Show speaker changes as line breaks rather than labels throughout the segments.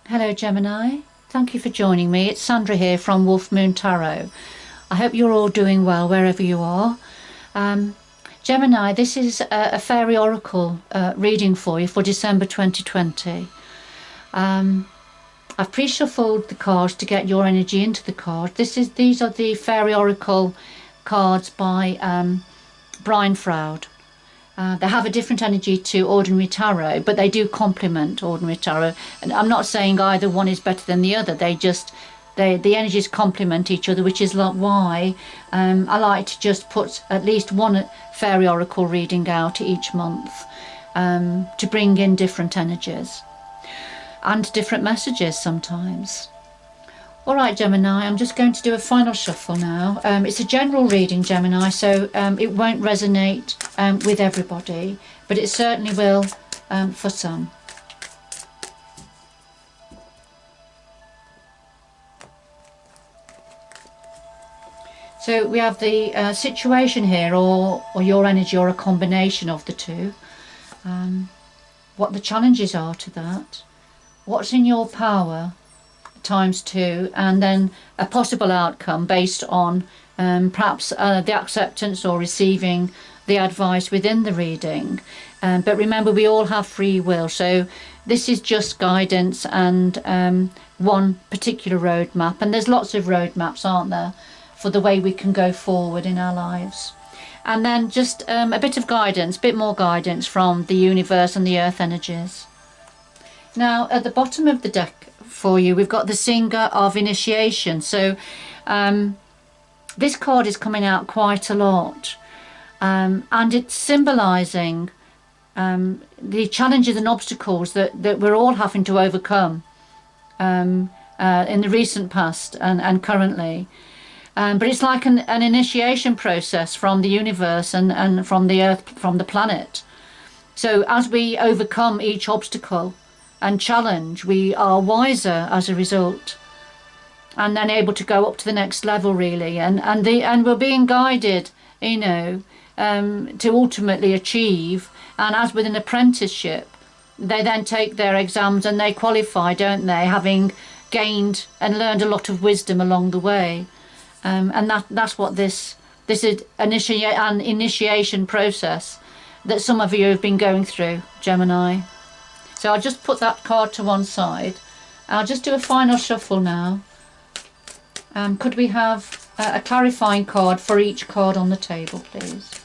Hello Gemini, thank you for joining me. It's Sandra here from Wolf Moon Tarot. I hope you're all doing well wherever you are. Gemini, this is a Faery Oracle reading for you for December 2020. I've pre-shuffled the cards to get your energy into the card. These are the Faery Oracle cards by Brian Froud. They have a different energy to ordinary tarot, but they do complement ordinary tarot. And I'm not saying either one is better than the other. The energies complement each other, which is why I like to just put at least one Faery Oracle reading out each month to bring in different energies and different messages sometimes. All right, Gemini, I'm just going to do a final shuffle now. It's a general reading, Gemini, so it won't resonate with everybody, but it certainly will for some. So we have the situation here, or your energy, or a combination of the two. What the challenges are to that. What's in your power ×2, and then a possible outcome based on perhaps the acceptance or receiving the advice within the reading. But remember, we all have free will, so this is just guidance and one particular roadmap, and there's lots of roadmaps, aren't there, for the way we can go forward in our lives. And then just a bit of guidance, bit more guidance from the universe and the earth energies. Now at the bottom of the deck for you, we've got the Singer of Initiation. So this card is coming out quite a lot, and it's symbolizing the challenges and obstacles that we're all having to overcome in the recent past and currently. But it's like an initiation process from the universe and from the earth, from the planet. So as we overcome each obstacle and challenge, we are wiser as a result, and then able to go up to the next level, really, and we're being guided, you know, to ultimately achieve. And as with an apprenticeship, they then take their exams and they qualify, don't they, having gained and learned a lot of wisdom along the way. And that's what this is, an initiation process that some of you have been going through, Gemini. So I'll just put that card to one side. I'll just do a final shuffle now. Could we have a clarifying card for each card on the table, please?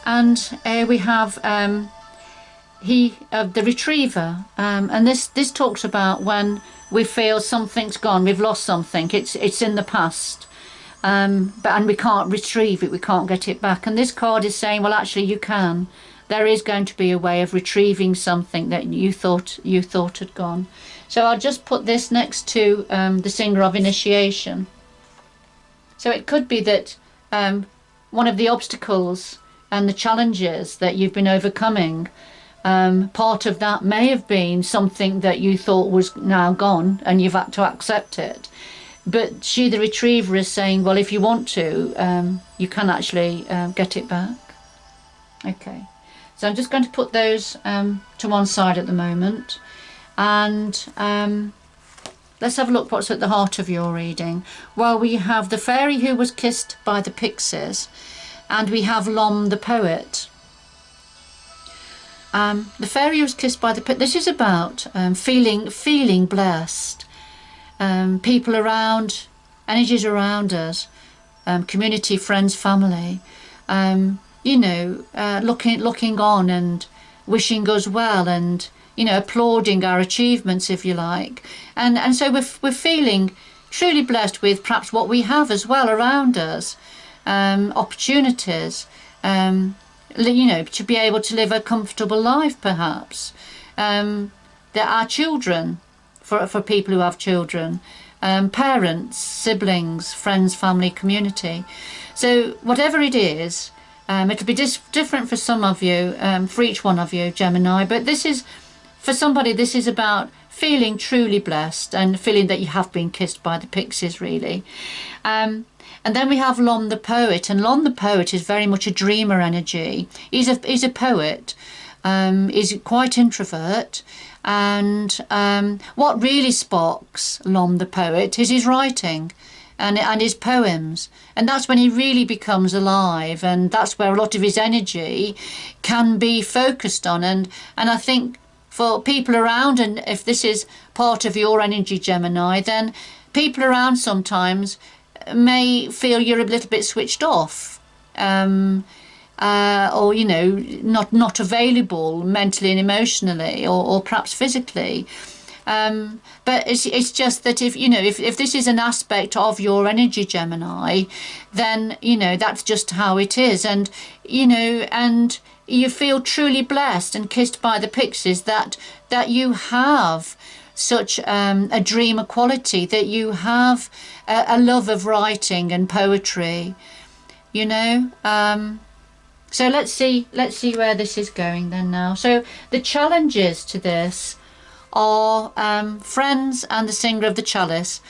And we have the Retriever, and this talks about when we feel something's gone, we've lost something, it's in the past, and we can't retrieve it, we can't get it back. And this card is saying, well, actually you can. There is going to be a way of retrieving something that you thought had gone. So I'll just put this next to the Singer of Initiation. So it could be that one of the obstacles and the challenges that you've been overcoming, part of that may have been something that you thought was now gone and you've had to accept it. But she, the Retriever, is saying, well, if you want to, you can actually get it back. Okay, so I'm just going to put those to one side at the moment, and let's have a look what's at the heart of your reading. Well, we have the fairy who was kissed by the pixies, and we have Lom the poet. The fairy was kissed by the poet. This is about feeling blessed. People around, energies around us, community, friends, family, you know, looking on and wishing us well, and, you know, applauding our achievements, if you like. And so we're feeling truly blessed with perhaps what we have as well around us. Opportunities, you know, to be able to live a comfortable life, perhaps. There are children, for people who have children, parents, siblings, friends, family, community. So whatever it is, it'll be different for some of you, for each one of you, Gemini, but this is for somebody, this is about feeling truly blessed and feeling that you have been kissed by the pixies, really. And then we have Lom the poet, and Lom the poet is very much a dreamer energy. He's a poet. He's quite introvert, and what really sparks Lom the poet is his writing and his poems, and that's when he really becomes alive, and that's where a lot of his energy can be focused on. And I think for people around, and if this is part of your energy, Gemini, then people around sometimes may feel you're a little bit switched off, or you know, not available mentally and emotionally, or perhaps physically. But it's just that if you know, if this is an aspect of your energy, Gemini, then you know that's just how it is. And you know, and you feel truly blessed and kissed by the pixies that you have such a dreamer quality, that you have a love of writing and poetry, you know. So let's see where this is going then now. So the challenges to this are friends and the singer of the chalice.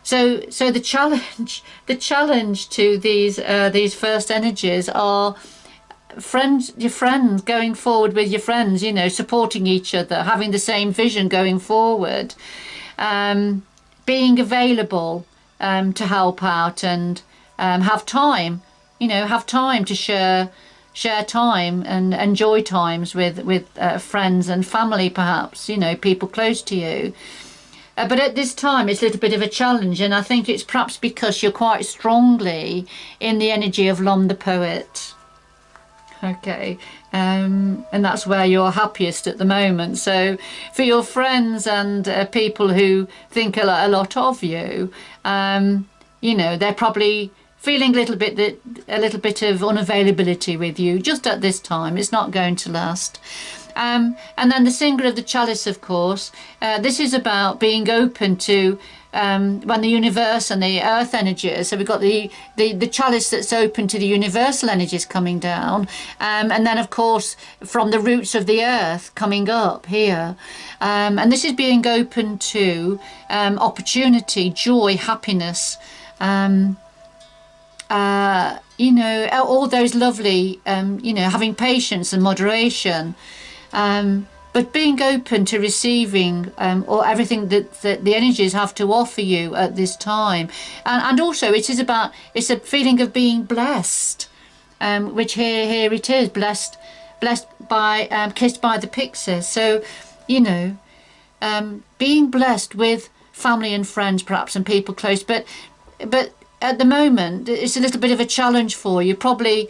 So the challenge to these first energies are your friends, going forward with your friends, you know, supporting each other, having the same vision going forward, being available to help out, and have time to share time and enjoy times with friends and family, perhaps, you know, people close to you. But at this time it's a little bit of a challenge, and I think it's perhaps because you're quite strongly in the energy of Lom the poet. Okay, and that's where you're happiest at the moment. So for your friends and people who think a lot of you, you know, they're probably feeling a little bit of unavailability with you just at this time. It's not going to last. And then the singer of the chalice, of course, this is about being open to when the universe and the earth energies. So we've got the chalice that's open to the universal energies coming down, and then of course from the roots of the earth coming up here, and this is being open to opportunity, joy, happiness, you know, all those lovely, you know, having patience and moderation, but being open to receiving or everything that the energies have to offer you at this time. And also it's a feeling of being blessed, which here it is, blessed by, kissed by the pixies. So, you know, being blessed with family and friends perhaps, and people close, but at the moment it's a little bit of a challenge for you, probably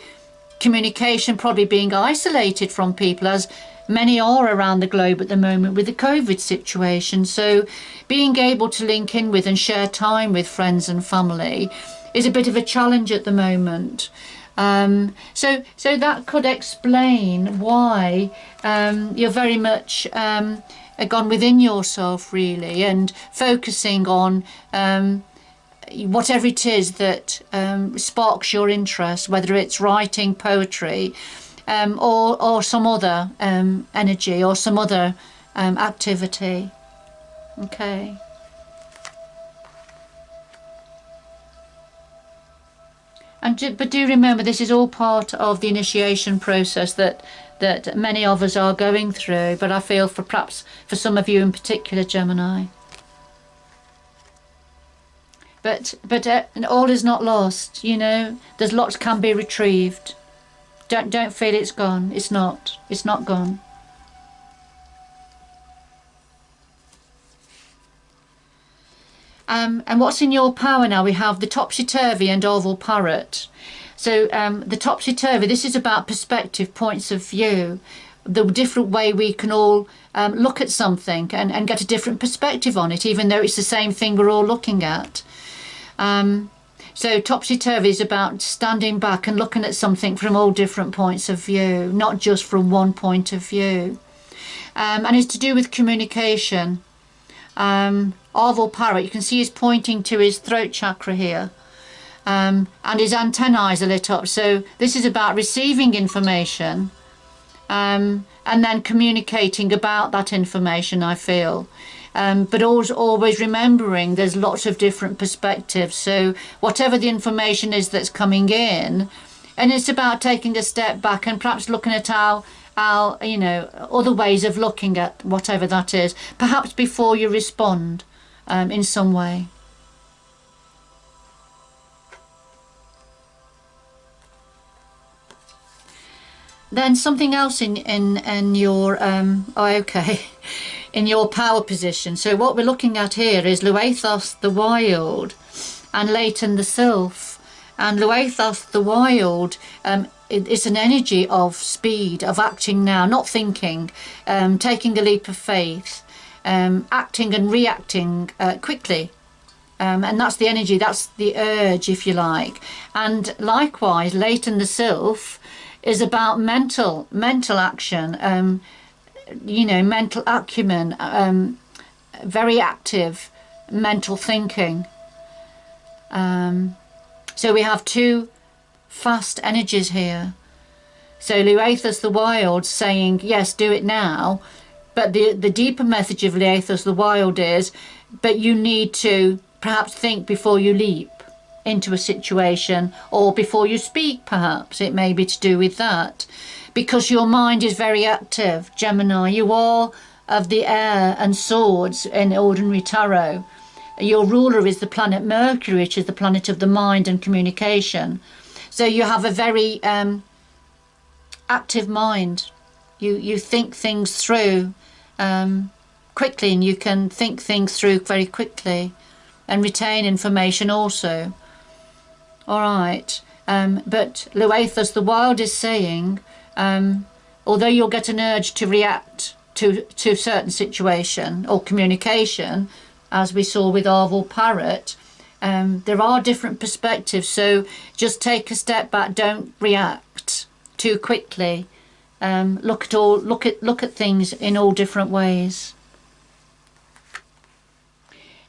communication, probably being isolated from people, as many are around the globe at the moment with the COVID situation. So being able to link in with and share time with friends and family is a bit of a challenge at the moment. So that could explain why you're very much gone within yourself, really, and focusing on whatever it is that sparks your interest, whether it's writing, poetry, or some other energy, or some other activity. Okay. But do remember, this is all part of the initiation process that many of us are going through, but I feel perhaps for some of you in particular, Gemini. But all is not lost, you know. There's lots can be retrieved. Don't feel it's gone. It's not gone. And what's in your power now? We have the topsy-turvy and oval parrot. So the topsy-turvy, this is about perspective, points of view, the different way we can all look at something and get a different perspective on it, even though it's the same thing we're all looking at. So topsy-turvy is about standing back and looking at something from all different points of view, not just from one point of view. And it's to do with communication. Oval parrot, you can see he's pointing to his throat chakra here, and his antennae are lit up. So this is about receiving information, and then communicating about that information, I feel. But always remembering there's lots of different perspectives. So whatever the information is that's coming in, and it's about taking a step back and perhaps looking at our other ways of looking at whatever that is, perhaps before you respond in some way. Then something else in your in your power position. So what we're looking at here is Luathos the Wild and Leighton the Sylph. And Luathos the Wild, it's an energy of speed, of acting now, not thinking, taking a leap of faith, acting and reacting quickly. And that's the energy, that's the urge, if you like. And likewise, Leighton the Sylph is about mental action, mental acumen, very active mental thinking. So we have two fast energies here. So Luathos the Wild saying, yes, do it now. But the deeper message of Luathos the Wild is, but you need to perhaps think before you leap into a situation, or before you speak, perhaps. It may be to do with that. Because your mind is very active, Gemini. You are of the air and swords in ordinary tarot. Your ruler is the planet Mercury, which is the planet of the mind and communication. So you have a very active mind. You think things through quickly, and you can think things through very quickly and retain information also. All right. But Luathos the Wild is saying, although you'll get an urge to react to a certain situation or communication, as we saw with Arvel Parrot, there are different perspectives. So just take a step back. Don't react too quickly. Look at things in all different ways.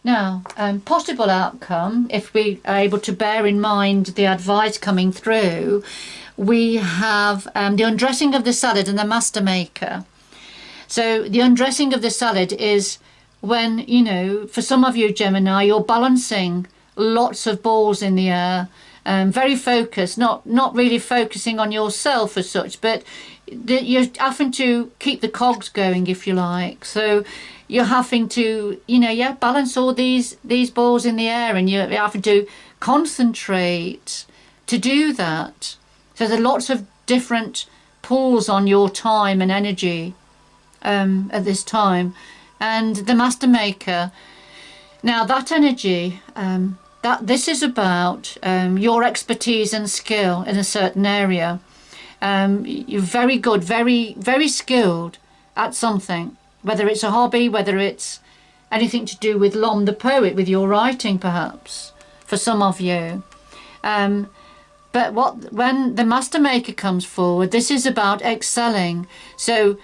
Now, possible outcome, if we are able to bear in mind the advice coming through, we have the undressing of the salad and the master maker. So the undressing of the salad is when, for some of you, Gemini, you're balancing lots of balls in the air, very focused, not really focusing on yourself as such, but you're having to keep the cogs going, if you like. So you're having to, balance all these balls in the air, and you're having to concentrate to do that. So there are lots of different pulls on your time and energy at this time. And the Master Maker, now that energy, this is about your expertise and skill in a certain area. You're very good, very, very skilled at something. Whether it's a hobby, whether it's anything to do with Lom the poet, with your writing perhaps, for some of you. But when the Master Maker comes forward, this is about excelling. So,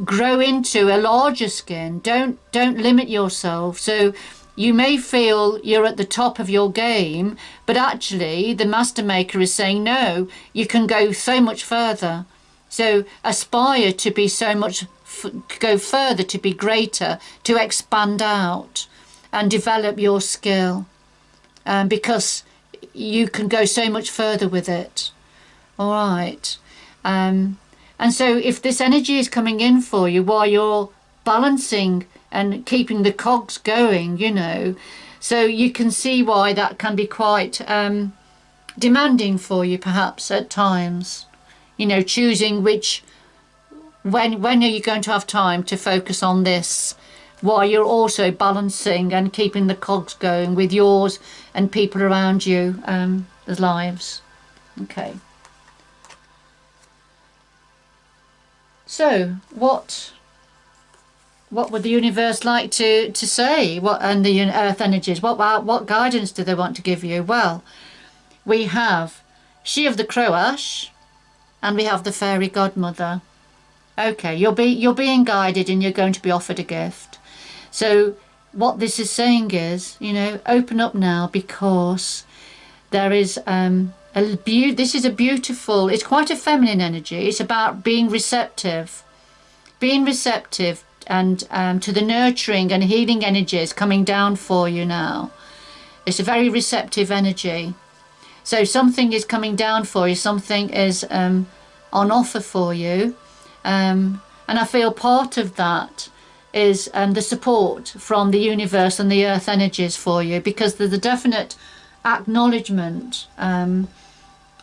grow into a larger skin. Don't limit yourself. So you may feel you're at the top of your game, but actually the Master Maker is saying, no, you can go so much further. So aspire to be so much go further, to be greater, to expand out and develop your skill, because you can go so much further with it. All right. And so if this energy is coming in for you while you're balancing and keeping the cogs going, so you can see why that can be quite demanding for you perhaps at times, choosing when are you going to have time to focus on this while you're also balancing and keeping the cogs going with yours and people around you, their lives. Okay. So what would the universe like to say? And the earth energies, what guidance do they want to give you? Well, we have She of the Croash and we have the Fairy Godmother. Okay, you're being guided and you're going to be offered a gift. So what this is saying is, open up now, because there is This is a beautiful, it's quite a feminine energy. It's about being receptive and to the nurturing and healing energies coming down for you now. It's a very receptive energy. So something is coming down for you, something is on offer for you, and I feel part of that is the support from the universe and the earth energies for you, because there's a definite acknowledgement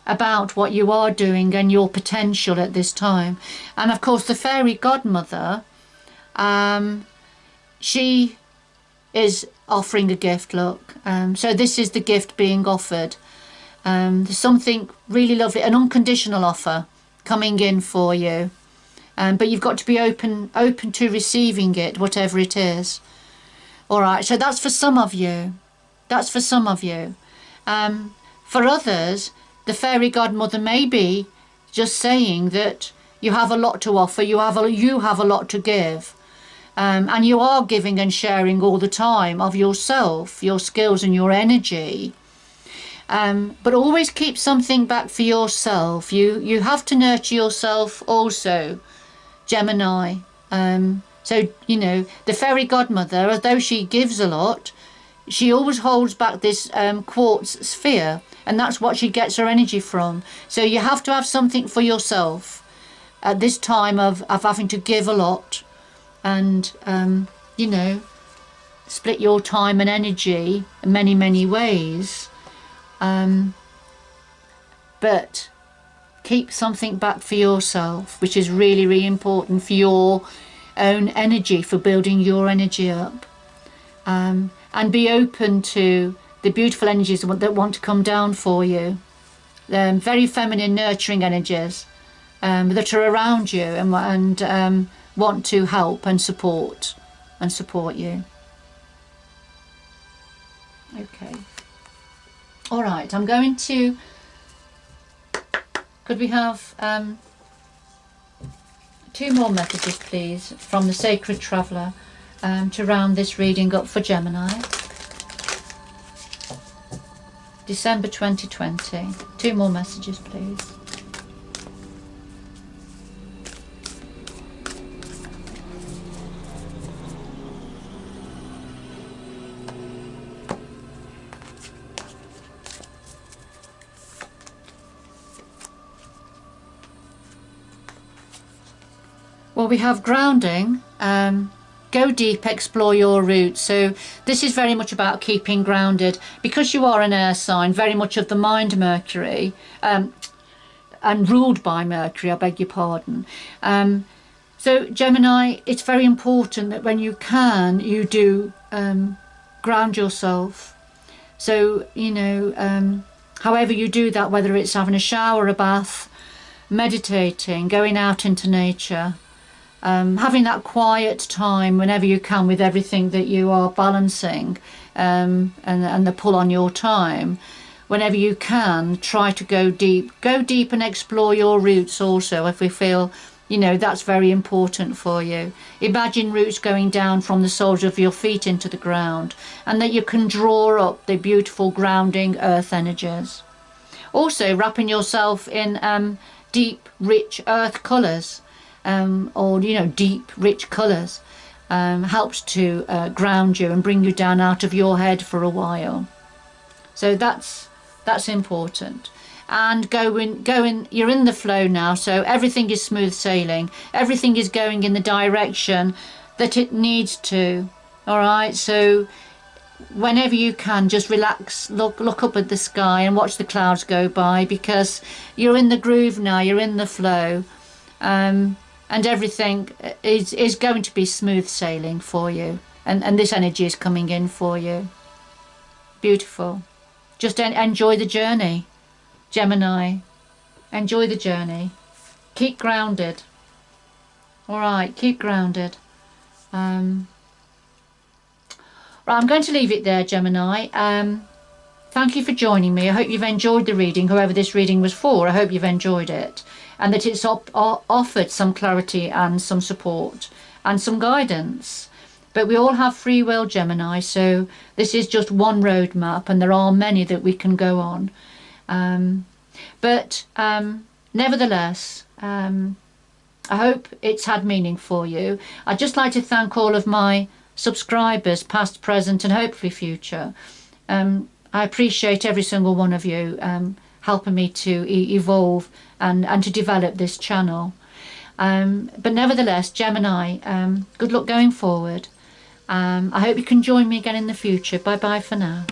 about what you are doing and your potential at this time. And of course the fairy godmother, she is offering a gift, look. So this is the gift being offered. There's something really lovely, an unconditional offer coming in for you. But you've got to be open to receiving it, whatever it is. All right, so that's for some of you. That's for some of you. For others, the fairy godmother may be just saying that you have a lot to offer, you have a lot to give. And you are giving and sharing all the time of yourself, your skills and your energy. But always keep something back for yourself. You have to nurture yourself also, Gemini. So, you know, the fairy godmother, although she gives a lot, she always holds back this quartz sphere, and that's what she gets her energy from. So you have to have something for yourself at this time of having to give a lot, and you know, split your time and energy in many ways, but keep something back for yourself, which is really important for your own energy, for building your energy up, and be open to the beautiful energies that want to come down for you, very feminine nurturing energies that are around you and want to help and support you. Okay, all right, I'm going to, could we have 2 more messages please from the Sacred Traveller to round this reading up for Gemini. December 2020. 2 more messages please. Well, we have grounding, go deep, explore your roots. So this is very much about keeping grounded, because you are an air sign, very much of the mind Mercury, and ruled by Mercury, I beg your pardon. So Gemini, it's very important that when you can, you do ground yourself. So, you know, however you do that, whether it's having a shower, a bath, meditating, going out into nature, having that quiet time whenever you can with everything that you are balancing, and the pull on your time, whenever you can, try to go deep and explore your roots also, if we feel, you know, that's very important for you. Imagine roots going down from the soles of your feet into the ground, and that you can draw up the beautiful grounding earth energies. Also wrapping yourself in deep rich earth colours, or, you know, deep rich colours, helps to ground you and bring you down out of your head for a while. So that's important. And go in, you're in the flow now, so everything is smooth sailing, everything is going in the direction that it needs to. All right, so whenever you can, just relax, look up at the sky and watch the clouds go by, because you're in the groove now, you're in the flow, and everything is going to be smooth sailing for you, and this energy is coming in for you. Beautiful. Just enjoy the journey, Gemini. Enjoy the journey. Keep grounded. All right, keep grounded. Right, I'm going to leave it there, Gemini. Thank you for joining me. I hope you've enjoyed the reading, whoever this reading was for. I hope you've enjoyed it, and that it's offered some clarity and some support and some guidance. But we all have free will, Gemini, so this is just one roadmap, and there are many that we can go on. But nevertheless, I hope it's had meaning for you. I'd just like to thank all of my subscribers, past, present and hopefully future. I appreciate every single one of you helping me to evolve and to develop this channel. But nevertheless, Gemini, good luck going forward. I hope you can join me again in the future. Bye bye for now.